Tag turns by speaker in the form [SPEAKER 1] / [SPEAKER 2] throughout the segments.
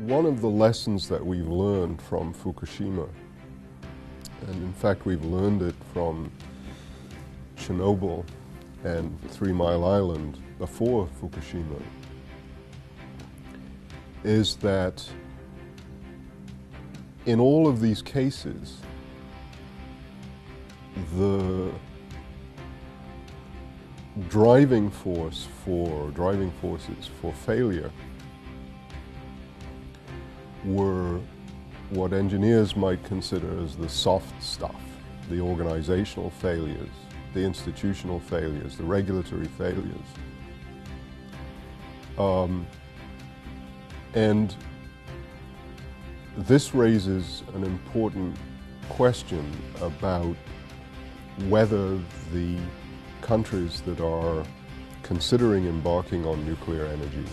[SPEAKER 1] one of the lessons that we've learned from Fukushima, and in fact we've learned it from Chernobyl and 3 Mile Island before Fukushima, is that in all of these cases, the driving forces for failure were what engineers might consider as the soft stuff, the organizational failures, the institutional failures, the regulatory failures. And this raises an important question about whether the countries that are considering embarking on nuclear energy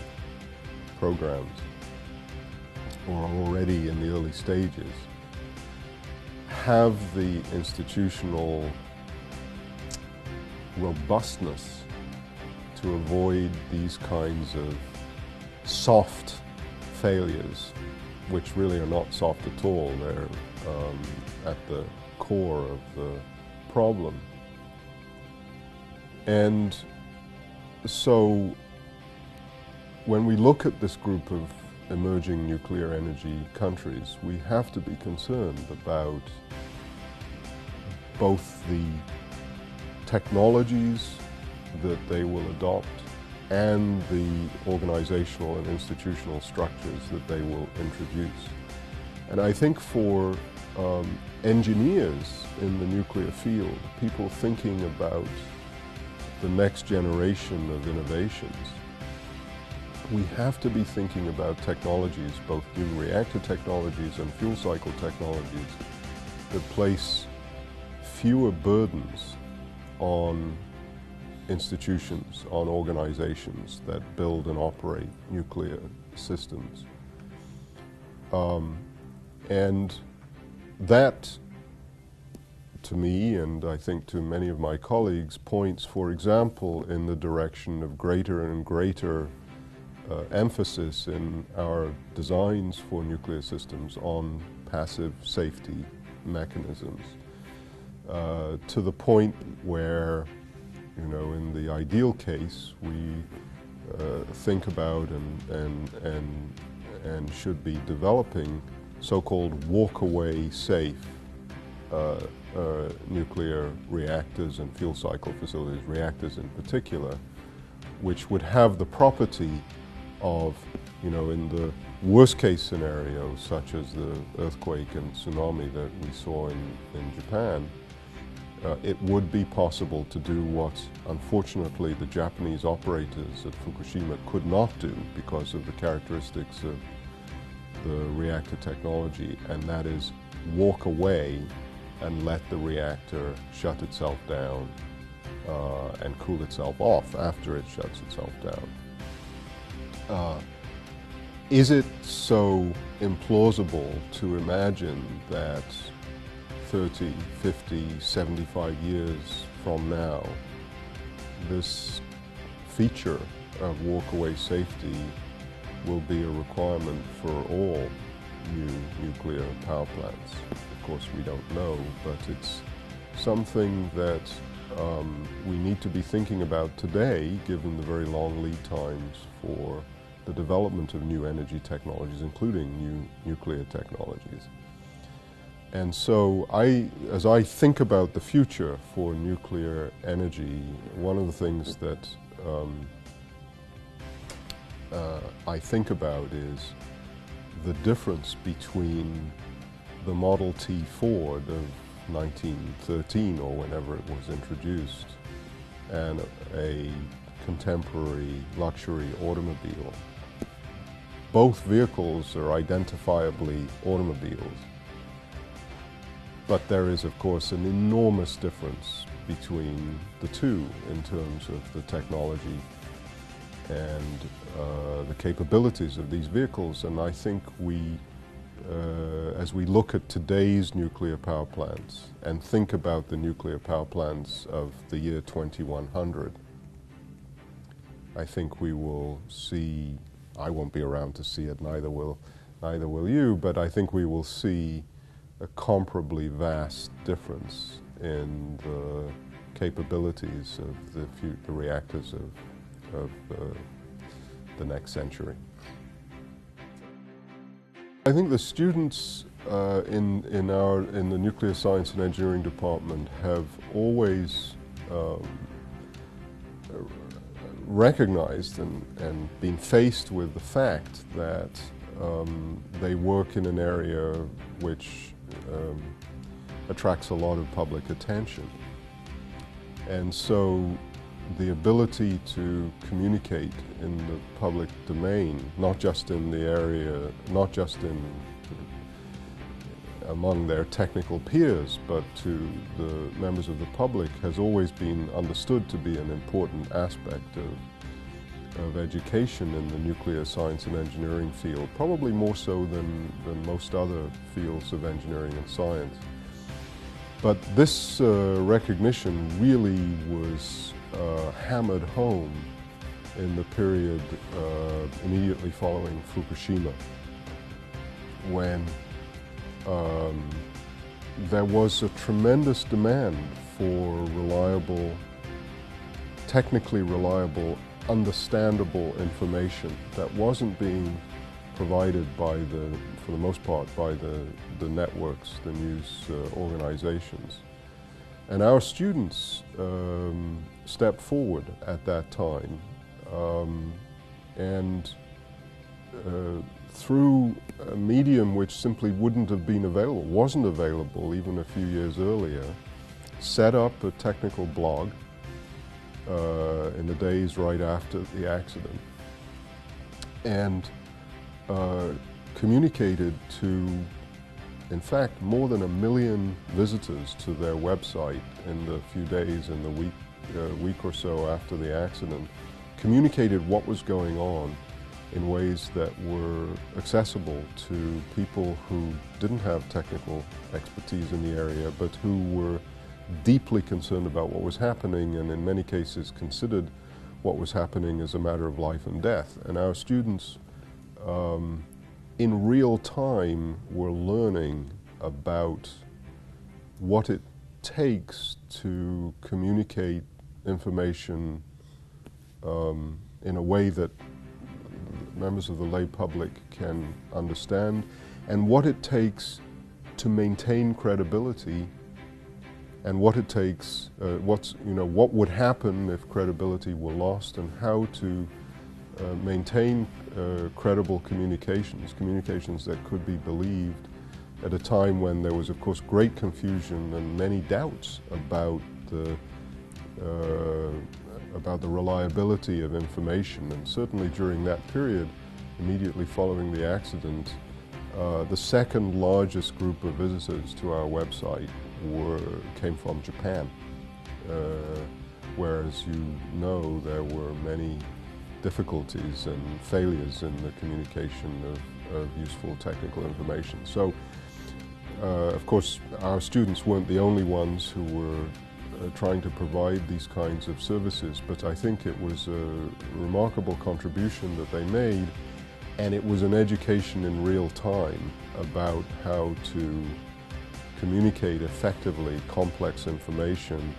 [SPEAKER 1] programs or are already in the early stages have the institutional robustness to avoid these kinds of soft failures, which really are not soft at all. They're at the core of the problem. And so when we look at this group of emerging nuclear energy countries, we have to be concerned about both the technologies that they will adopt and the organizational and institutional structures that they will introduce. And I think for engineers in the nuclear field, people thinking about the next generation of innovations, we have to be thinking about technologies, both new reactor technologies and fuel cycle technologies, that place fewer burdens on institutions, on organizations that build and operate nuclear systems. And that, to me, and I think to many of my colleagues, points, for example, in the direction of greater and greater emphasis in our designs for nuclear systems on passive safety mechanisms, to the point where, you know, in the ideal case, we think about and should be developing so-called walk-away safe nuclear reactors and fuel cycle facilities, reactors in particular, which would have the property of, you know, in the worst case scenarios, such as the earthquake and tsunami that we saw in Japan, it would be possible to do what, unfortunately, the Japanese operators at Fukushima could not do because of the characteristics of the reactor technology, and that is walk away and let the reactor shut itself down and cool itself off after it shuts itself down. Is it so implausible to imagine that 30, 50, 75 years from now, this feature of walk-away safety will be a requirement for all new nuclear power plants? Of course, we don't know, but it's something that we need to be thinking about today, given the very long lead times for the development of new energy technologies, including new nuclear technologies. And so as I think about the future for nuclear energy, one of the things that I think about is the difference between the Model T Ford of 1913 or whenever it was introduced and a contemporary luxury automobile. Both vehicles are identifiably automobiles, but there is, of course, an enormous difference between the two in terms of the technology and the capabilities of these vehicles. And I think as we look at today's nuclear power plants and think about the nuclear power plants of the year 2100, I think we will see, I won't be around to see it, neither will neither will you, but I think we will see a comparably vast difference in the capabilities of the reactors of the next century. I think the students in the nuclear science and engineering department have always recognized and been faced with the fact that they work in an area which attracts a lot of public attention. And so the ability to communicate in the public domain, not just in the area, not just among their technical peers, but to the members of the public, has always been understood to be an important aspect of education in the nuclear science and engineering field, probably more so than most other fields of engineering and science. But this recognition really was hammered home in the period immediately following Fukushima, when there was a tremendous demand for reliable, technically reliable, understandable information that wasn't being provided by for the most part, by the networks, the news organizations. And our students stepped forward at that time, and through a medium which simply wouldn't have been available, wasn't available even a few years earlier, set up a technical blog in the days right after the accident, and communicated to, in fact, more than 1 million visitors to their website in the few days in the week or so after the accident, communicated what was going on in ways that were accessible to people who didn't have technical expertise in the area, but who were deeply concerned about what was happening, and in many cases considered what was happening as a matter of life and death. And our students in real time were learning about what it takes to communicate information in a way that members of the lay public can understand, and what it takes to maintain credibility, and what it takes, what would happen if credibility were lost, and how to maintain credible communications that could be believed at a time when there was, of course, great confusion and many doubts about the reliability of information. And certainly during that period, immediately following the accident, the second largest group of visitors to our website came from Japan, whereas you know there were many difficulties and failures in the communication of useful technical information. So, of course, our students weren't the only ones who were trying to provide these kinds of services, but I think it was a remarkable contribution that they made, and it was an education in real time about how to communicate effectively complex information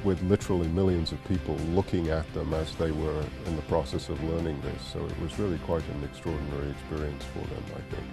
[SPEAKER 1] with literally millions of people looking at them as they were in the process of learning this. So it was really quite an extraordinary experience for them, I think.